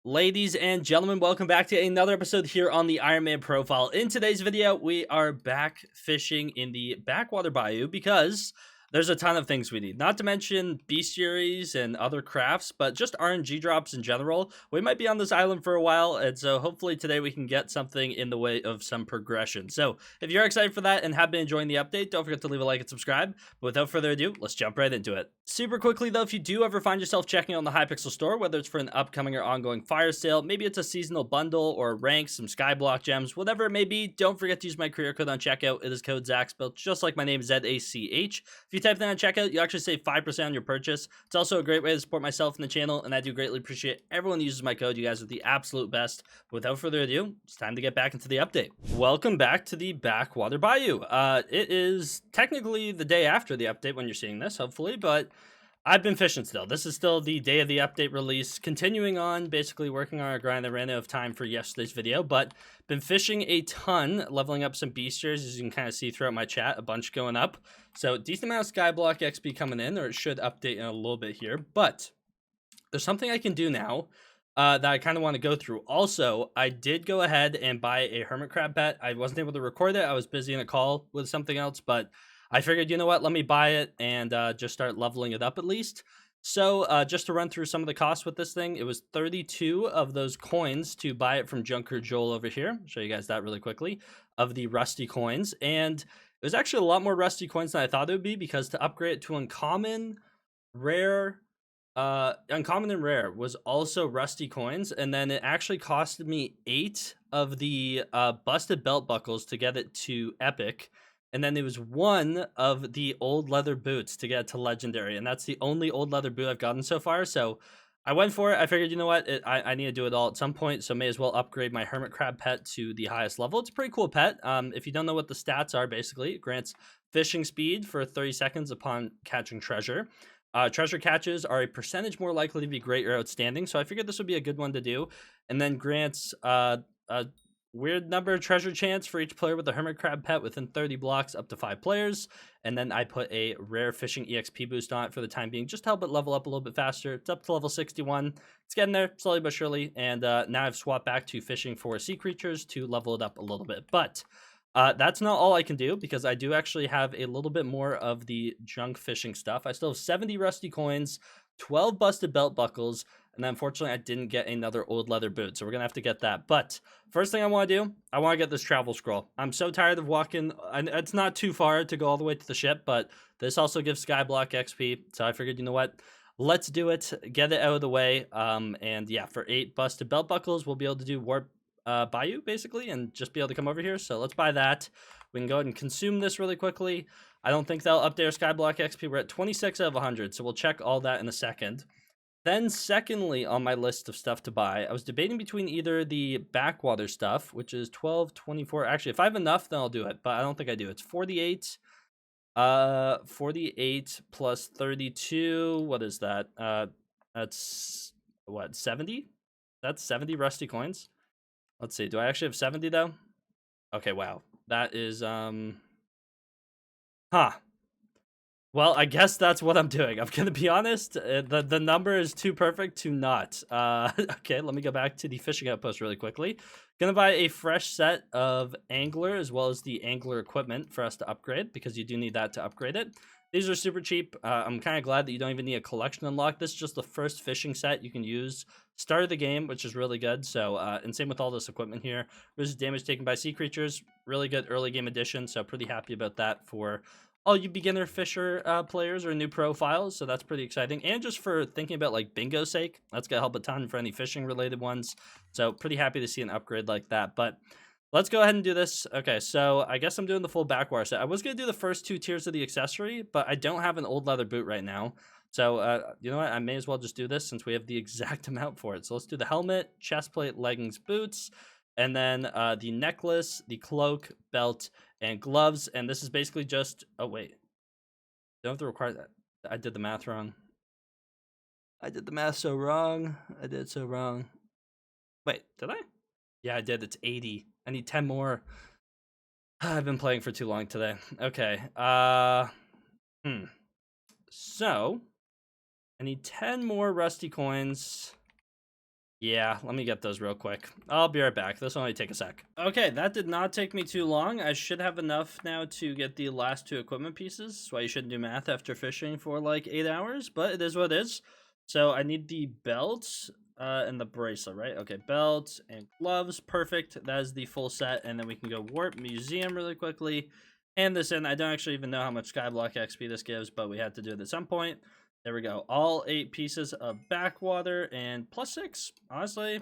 Ladies and gentlemen, welcome back to another episode here on the Ironman profile. In today's video, we are back fishing in the backwater bayou because there's a ton of things we need. Not to mention bestiaries and other crafts, but just RNG drops in general. We might be on this island for a while, and so hopefully today we can get something in the way of some progression. So if you're excited for that and have been enjoying the update, don't forget to leave a like and subscribe. But without further ado, let's jump right into it. Super quickly though, if you do ever find yourself checking on the Hypixel store, whether it's for an upcoming or ongoing fire sale, maybe it's a seasonal bundle or rank, some skyblock gems, whatever it may be, don't forget to use my career code on checkout. It is code ZachPlaysAN, just like my name, ZACH. If you type that on checkout, you actually save 5% on your purchase. It's also a great way to support myself and the channel, and I do greatly appreciate everyone who uses my code. You guys are the absolute best. But without further ado, it's time to get back into the update. Welcome back to the Backwater Bayou. It is technically the day after the update when you're seeing this, hopefully, but I've been fishing still. This is still the day of the update release, continuing on, basically working on a grind that ran out of time for yesterday's video, but been fishing a ton, leveling up some bestiaries, as you can kind of see throughout my chat, a bunch going up. So decent amount of Skyblock XP coming in, or it should update in a little bit here, but there's something I can do now that I kind of want to go through. Also, I did go ahead and buy a hermit crab pet. I wasn't able to record it. I was busy in a call with something else, but I figured, you know what, let me buy it and just start leveling it up at least. So just to run through some of the costs with this thing, it was 32 of those coins to buy it from Junker Joel over here. I'll show you guys that really quickly, of the rusty coins. And it was actually a lot more rusty coins than I thought it would be, because to upgrade it to uncommon, rare, uncommon and rare was also rusty coins, and then it actually costed me 8 of the busted belt buckles to get it to epic, and then there was 1 of the old leather boots to get it to legendary, and that's the only old leather boot I've gotten so far. So I went for it. I figured, you know what, I need to do it all at some point, so may as well upgrade my hermit crab pet to the highest level. It's a pretty cool pet. If you don't know what the stats are, basically it grants fishing speed for 30 seconds upon catching treasure. Treasure catches are a percentage more likely to be great or outstanding, so I figured this would be a good one to do. And then grants a weird number of treasure chance for each player with a hermit crab pet within 30 blocks up to 5 players. And then I put a rare fishing EXP boost on it for the time being, just to help it level up a little bit faster. It's up to level 61. It's getting there slowly but surely. And now I've swapped back to fishing for sea creatures to level it up a little bit. But that's not all I can do, because I do actually have a little bit more of the junk fishing stuff. I still have 70 rusty coins, 12 busted belt buckles, and then unfortunately I didn't get another old leather boot, so we're gonna have to get that. But first thing I want to do, I want to get this travel scroll. I'm so tired of walking. It's not too far to go all the way to the ship, but this also gives Skyblock XP, so I figured, you know what, let's do it, get it out of the way. And yeah, for 8 busted belt buckles, we'll be able to do warp bayou basically, and just be able to come over here. So let's buy that. We can go ahead and consume this really quickly. I don't think they'll update our Skyblock XP. We're at 26 out of 100, so we'll check all that in a second. Then secondly on my list of stuff to buy, I was debating between either the backwater stuff, which is 12, 24. Actually, if I have enough, then I'll do it, but I don't think I do. It's 48. 48 plus 32. What is that? That's what, 70? That's 70 rusty coins. Let's see. Do I actually have 70 though? Okay, wow. That is well, I guess that's what I'm doing. I'm gonna be honest. The number is too perfect to not. Okay, let me go back to the fishing outpost really quickly. Gonna buy a fresh set of angler as well as the angler equipment for us to upgrade, because you do need that to upgrade it. These are super cheap. I'm kind of glad that you don't even need a collection unlock. This is just the first fishing set you can use start of the game, which is really good. So and same with all this equipment here. Resist damage taken by sea creatures, really good early game addition, so pretty happy about that for all you beginner fisher players or new profiles. So that's pretty exciting, and just for thinking about like bingo's sake, that's gonna help a ton for any fishing related ones. So pretty happy to see an upgrade like that. But let's go ahead and do this. Okay, so I guess I'm doing the full backwater set. I was going to do the first 2 tiers of the accessory, but I don't have an old leather boot right now. So, you know what? I may as well just do this since we have the exact amount for it. So let's do the helmet, chest plate, leggings, boots, and then the necklace, the cloak, belt, and gloves. And this is basically just... Oh, wait. Don't have to require that. I did the math wrong. I did the math so wrong. I did it so wrong. Wait, did I? Yeah, I did. It's 80. I need 10 more. I've been playing for too long today. Okay. So I need 10 more rusty coins. Yeah, let me get those real quick. I'll be right back. This will only take a sec. Okay, that did not take me too long. I should have enough now to get the last 2 equipment pieces. That's why you shouldn't do math after fishing for like 8 hours, but it is what it is. So I need the belt and the bracelet, right? Okay, belt and gloves. Perfect. That is the full set. And then we can go warp museum really quickly. And this in. I don't actually even know how much Skyblock XP this gives, but we had to do it at some point. There we go. All 8 pieces of backwater and +6. Honestly,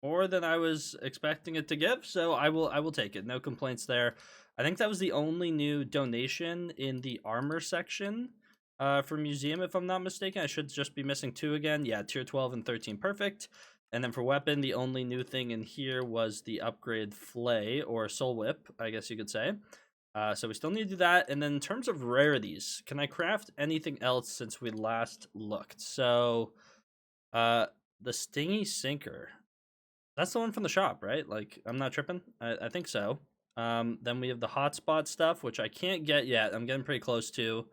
more than I was expecting it to give, so I will take it. No complaints there. I think that was the only new donation in the armor section for museum, if I'm not mistaken. I should just be missing 2 again. Yeah, tier 12 and 13, perfect. And then for weapon, the only new thing in here was the upgrade flay or soul whip, I guess you could say. So we still need to do that. And then in terms of rarities, can I craft anything else since we last looked? So the Stingy Sinker. That's the one from the shop, right? Like, I'm not tripping. I think so. Then we have the Hotspot stuff, which I can't get yet. I'm getting pretty close to.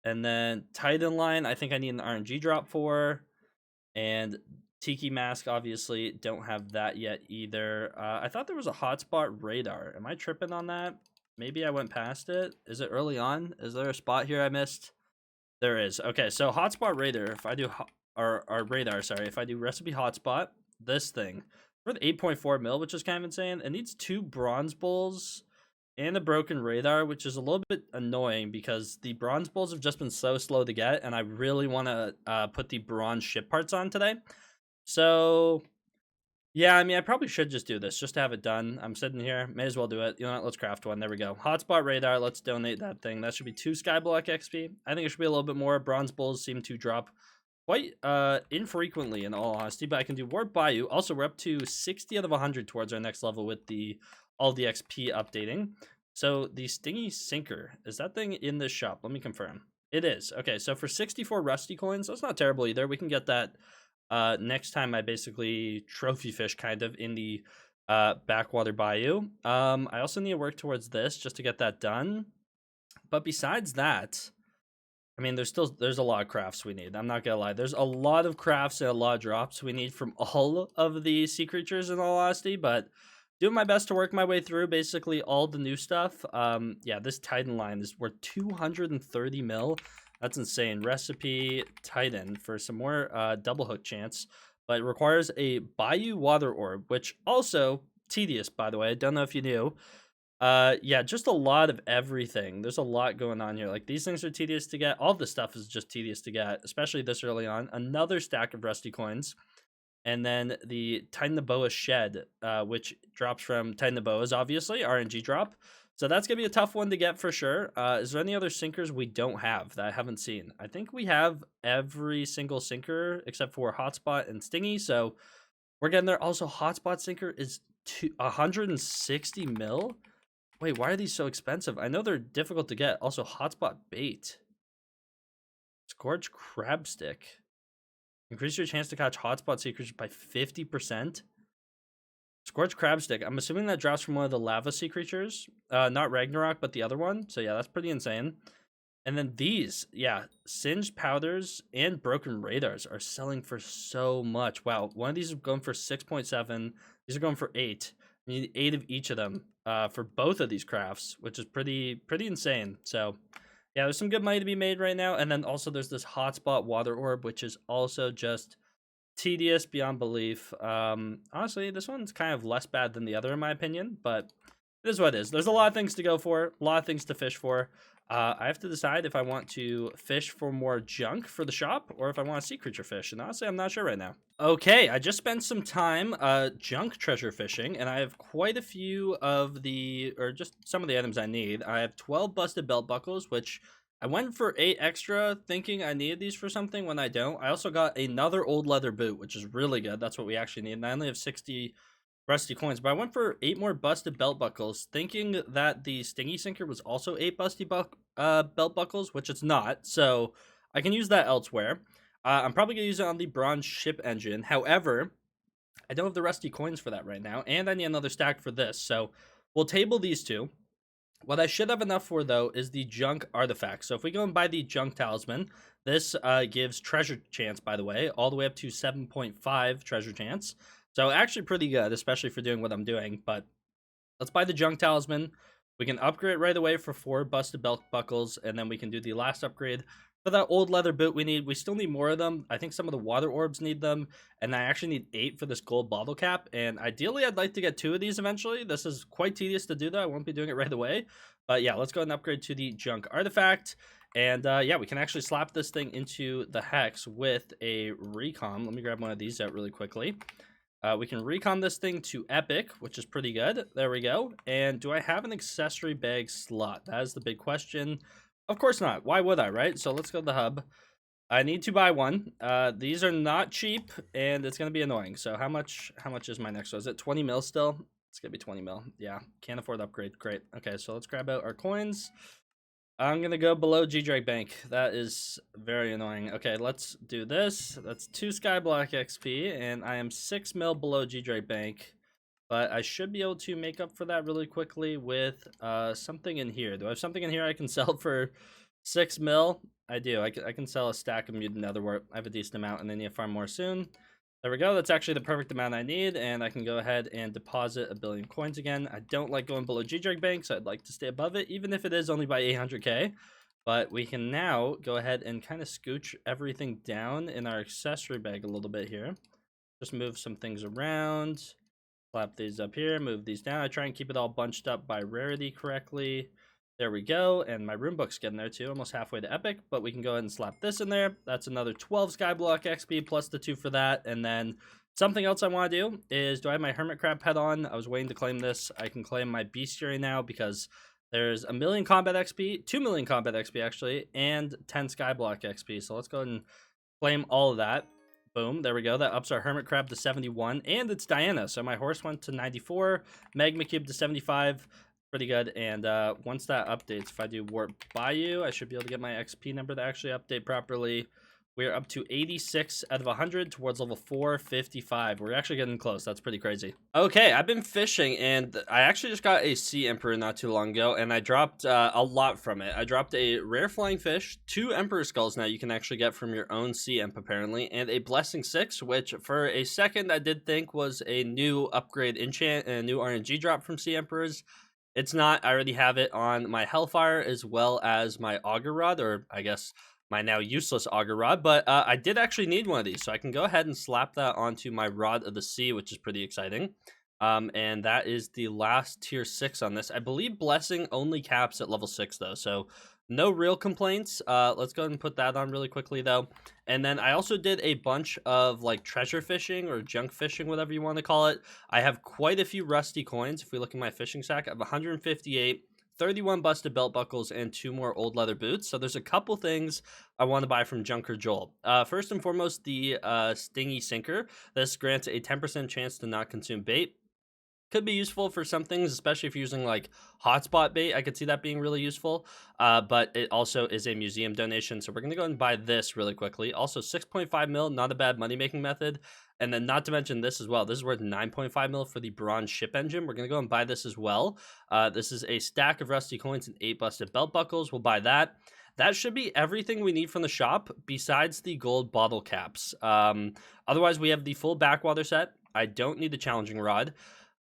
And then Titan Line, I think I need an RNG drop for. And Tiki Mask, obviously, don't have that yet either. I thought there was a Hotspot radar. Am I tripping on that? Maybe I went past it. Is it early on? Is there a spot here I missed? There is. Okay, so hotspot radar. If I do or radar, sorry, if I do recipe hotspot, this thing for the 8.4 mil, which is kind of insane. It needs 2 bronze bowls and a broken radar, which is a little bit annoying because the bronze bowls have just been so slow to get, and I really want to put the bronze ship parts on today. So yeah, I mean, I probably should just do this just to have it done. I'm sitting here. May as well do it. You know what? Let's craft one. There we go. Hotspot radar. Let's donate that thing. That should be 2 Skyblock XP. I think it should be a little bit more. Bronze bulls seem to drop quite infrequently, in all honesty, but I can do Warp Bayou. Also, we're up to 60 out of 100 towards our next level with all the XP updating. So the Stingy Sinker, is that thing in this shop? Let me confirm. It is. Okay, so for 64 Rusty coins, that's not terrible either. We can get that next time I basically trophy fish kind of in the backwater bayou. I also need to work towards this just to get that done. But besides that, I mean, there's a lot of crafts we need. I'm not gonna lie. There's a lot of crafts and a lot of drops we need from all of the sea creatures, in all honesty, but doing my best to work my way through basically all the new stuff. Yeah, this Titan line is worth 230 mil. That's insane. Recipe Titan for some more double hook chance, but it requires a Bayou Water Orb, which also tedious, by the way. I don't know if you knew. Yeah, just a lot of everything. There's a lot going on here. Like, these things are tedious to get. All this stuff is just tedious to get, especially this early on. Another stack of rusty coins. And then the Titan the Boa Shed, which drops from Titan the Boas, obviously, RNG drop. So that's going to be a tough one to get for sure. Is there any other sinkers we don't have that I haven't seen? I think we have every single sinker except for Hotspot and Stingy. So we're getting there. Also, Hotspot sinker is 160 mil. Wait, why are these so expensive? I know they're difficult to get. Also, Hotspot bait. Scorched crab stick. Increase your chance to catch hotspot sea creatures by 50%. Scorched crab stick. I'm assuming that drops from one of the lava sea creatures. Not Ragnarok, but the other one. So yeah, that's pretty insane. And then these, yeah, singed powders and broken radars are selling for so much. Wow, one of these is going for 6.7. These are going for 8. You need 8 of each of them for both of these crafts, which is pretty insane. So yeah, there's some good money to be made right now. And then also there's this hotspot water orb, which is also just tedious beyond belief. Honestly, this one's kind of less bad than the other, in my opinion, but it is what it is. There's a lot of things to go for, a lot of things to fish for. I have to decide if I want to fish for more junk for the shop or if I want to sea creature fish. And honestly, I'm not sure right now. Okay, I just spent some time junk treasure fishing, and I have quite a few of just some of the items I need. I have 12 busted belt buckles, which I went for 8 extra thinking I needed these for something when I don't. I also got another old leather boot, which is really good. That's what we actually need. And I only have 60 rusty coins, but I went for 8 more busted belt buckles, thinking that the Stingy Sinker was also 8 belt buckles, which it's not. So I can use that elsewhere. I'm probably going to use it on the bronze ship engine. However, I don't have the rusty coins for that right now, and I need another stack for this. So we'll table these two. What I should have enough for, though, is the junk artifact. So if we go and buy the junk talisman, This gives treasure chance, by the way, all the way up to 7.5 treasure chance. So actually pretty good, especially for doing what I'm doing. But let's buy the junk talisman. We can upgrade right away for 4 busted belt buckles, and then we can do the last upgrade for that old leather boot we need. We still need more of them. I think some of the water orbs need them, and I actually need 8 for this gold bottle cap. And ideally, I'd like to get 2 of these eventually. This is quite tedious to do, though. I won't be doing it right away. But yeah, let's go ahead and upgrade to the junk artifact. And yeah, we can actually slap this thing into the hex with a recon. Let me grab one of these out really quickly. We can recon this thing to epic, which is pretty good. There we go. And do I have an accessory bag slot? That is the big question. Of course not. Why would I, right? So let's go to the hub. I need to buy one. These are not cheap, and it's going to be annoying. So how much is my next one? Is it 20 mil still? It's going to be 20 mil. Yeah, can't afford to upgrade. Great. Okay, so let's grab out our coins. I'm going to go below G-Drake Bank. That is very annoying. Okay, let's do this. That's 2 Skyblock XP, and I am 6 mil below G-Drake Bank. But I should be able to make up for that really quickly with something in here. Do I have something in here I can sell for 6 mil? I do. I can sell a stack of mutant netherwort. I have a decent amount, and then you farm more soon. There we go. That's actually the perfect amount I need, and I can go ahead and deposit 1 billion coins again. I don't like going below G-Drake Bank, so I'd like to stay above it, even if it is only by 800k. But we can now go ahead and kind of scooch everything down in our accessory bag a little bit here. Just move some things around. Slap these up here, move these down. I try and keep it all bunched up by rarity correctly. There we go, and my rune book's getting there too, almost halfway to epic, but we can go ahead and slap this in there. That's another 12 Skyblock XP plus the 2 for that, and then something else I want to do is, do I have my Hermit Crab pet on? I was waiting to claim this. I can claim my bestiary now because there's 1 million combat XP, 2 million combat XP actually, and 10 Skyblock XP, so let's go ahead and claim all of that. Boom, there we go. That ups our Hermit Crab to 71, and it's Diana, so my horse went to 94, Magma Cube to 75, pretty good. And once that updates, if I do Warp Bayou, I should be able to get my XP number to actually update properly. We're up to 86 out of 100 towards level 455. We're actually getting close. That's pretty crazy. Okay, I've been fishing, and I actually just got a Sea Emperor not too long ago, and I dropped a lot from it. I dropped a rare flying fish, 2 Emperor Skulls now you can actually get from your own Sea Emp apparently, and a Blessing 6, which for a second I did think was a new upgrade enchant and a new RNG drop from Sea Emperors. It's not. I already have it on my Hellfire as well as my Auger Rod, or I guess my now useless Auger Rod, but I did actually need one of these, so I can go ahead and slap that onto my Rod of the Sea, which is pretty exciting. And that is the last tier 6 on this. I believe Blessing only caps at level 6 though, so no real complaints. Let's go ahead and put that on really quickly though. And then I also did a bunch of like treasure fishing or junk fishing, whatever you want to call it. I have quite a few rusty coins. If we look at my fishing sack, I have 158, 31 busted belt buckles, and 2 more old leather boots. So there's a couple things I want to buy from Junker Joel. First and foremost, the Stingy Sinker. This grants a 10% chance to not consume bait. Could be useful for some things, especially if you're using like hotspot bait. I could see that being really useful, but it also is a museum donation, so we're gonna go and buy this really quickly. Also 6.5 mil, not a bad money making method. And then not to mention this as well, this is worth 9.5 mil for the bronze ship engine. We're gonna go and buy this as well. This is a stack of rusty coins and 8 busted belt buckles. We'll buy that. That should be everything we need from the shop besides the gold bottle caps. Otherwise we have the full backwater set. I don't need the challenging rod.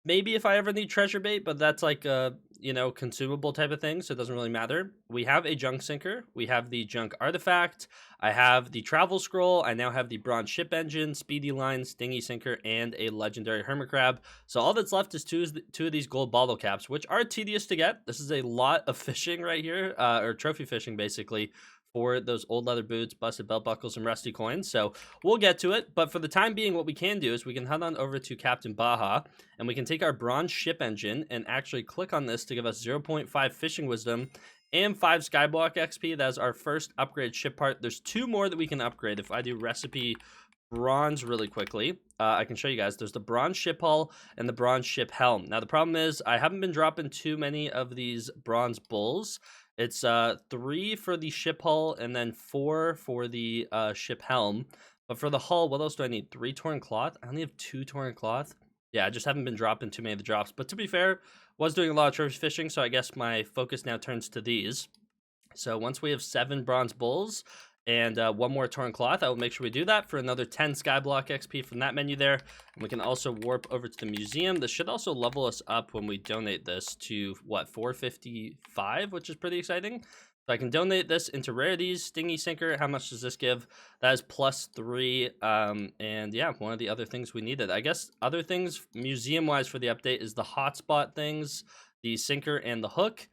Maybe if I ever need treasure bait, but that's like a, you know, consumable type of thing, so it doesn't really matter. We have a junk sinker. We have the junk artifact. I have the travel scroll. I now have the bronze ship engine, speedy line, stingy sinker, and a legendary hermit crab. So all that's left is two of these gold bottle caps, which are tedious to get. This is a lot of fishing right here, or trophy fishing basically, for those old leather boots, busted belt buckles, and rusty coins. So we'll get to it, but for the time being, what we can do is we can head on over to Captain Baja, and we can take our bronze ship engine and actually click on this to give us 0.5 fishing wisdom and 5 skyblock XP. That is our first upgrade ship part. There's 2 more that we can upgrade. If I do recipe bronze really quickly, I can show you guys. There's the bronze ship hull and the bronze ship helm. Now the problem is I haven't been dropping too many of these bronze bulls. It's 3 for the ship hull and then 4 for the ship helm. But for the hull, what else do I need? 3 torn cloth? I only have 2 torn cloth. Yeah, I just haven't been dropping too many of the drops. But to be fair, was doing a lot of trophy fishing, so I guess my focus now turns to these. So once we have 7 bronze bulls and one more torn cloth. I will make sure we do that for another 10 Skyblock XP from that menu there. And we can also warp over to the museum. This should also level us up when we donate this to, what, 455, which is pretty exciting. So I can donate this into rarities. Stingy Sinker, how much does this give? That is +3. And yeah, one of the other things we needed. I guess other things museum-wise for the update is the hotspot things, the sinker, and the hook.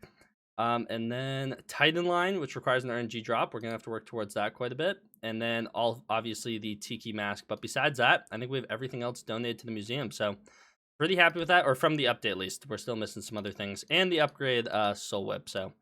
And then Titan line, which requires an RNG drop. We're going to have to work towards that quite a bit. And then obviously the Tiki mask. But besides that, I think we have everything else donated to the museum. So pretty happy with that, or from the update at least. We're still missing some other things. And the upgrade Soul Whip. So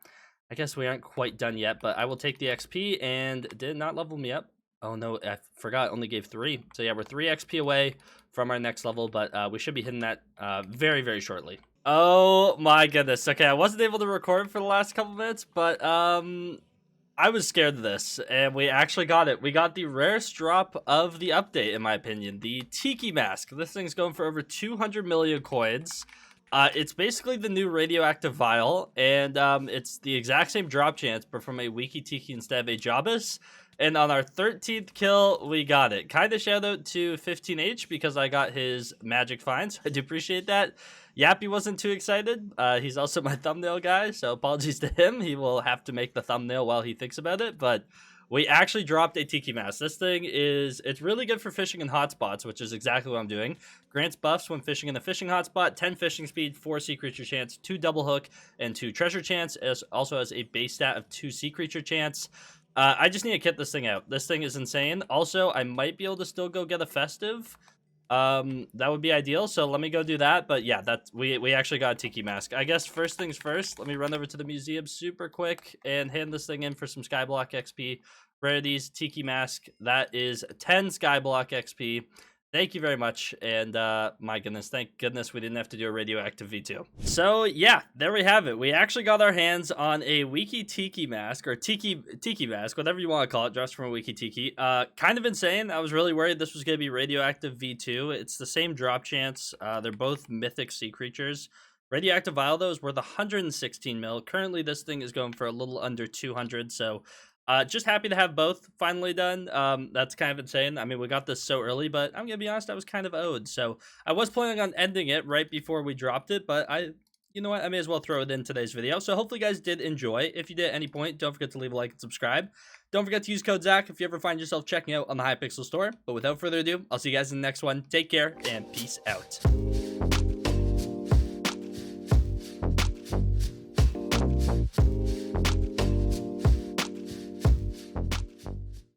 I guess we aren't quite done yet, but I will take the XP, and did not level me up. Oh no, I forgot, only gave 3. So yeah, we're 3 XP away from our next level, but we should be hitting that very, very shortly. Oh my goodness. Okay, I wasn't able to record for the last couple minutes, but I was scared of this, and we actually got it. We got the rarest drop of the update, in my opinion, the Tiki mask. This thing's going for over 200 million coins. It's basically the new radioactive vial, and it's the exact same drop chance, but from a Wiki Tiki instead of a Jabus. And on our 13th kill, we got it. Kind of shout out to 15H because I got his magic finds. I do appreciate that. Yappy wasn't too excited. He's also my thumbnail guy, so apologies to him. He will have to make the thumbnail while he thinks about it, but we actually dropped a Tiki mask. This thing it's really good for fishing in hotspots, which is exactly what I'm doing. Grants buffs when fishing in a fishing hotspot, 10 fishing speed, 4 sea creature chance, 2 double hook, and 2 treasure chance. It also has a base stat of 2 sea creature chance. I just need to kit this thing out. This thing is insane. Also, I might be able to still go get a festive. That would be ideal, so let me go do that. But yeah, we actually got a Tiki mask. I guess first things first, let me run over to the museum super quick and hand this thing in for some Skyblock XP. Rarities, Tiki mask, that is 10 Skyblock XP. Thank you very much, and my goodness, thank goodness we didn't have to do a radioactive V2. So yeah, there we have it. We actually got our hands on a Wiki Tiki mask, or Tiki mask, whatever you want to call it, just from a Wiki Tiki. Kind of insane. I was really worried this was going to be radioactive V2. It's the same drop chance. They're both mythic sea creatures. Radioactive Vial, though, is worth 116 mil. Currently, this thing is going for a little under 200, so just happy to have both finally done. That's kind of insane. I mean, we got this so early, but I'm gonna be honest, I was kind of owed. So I was planning on ending it right before we dropped it, but you know what? I may as well throw it in today's video. So hopefully you guys did enjoy. If you did at any point, don't forget to leave a like and subscribe. Don't forget to use code Zach if you ever find yourself checking out on the Hypixel store. But without further ado, I'll see you guys in the next one. Take care and peace out.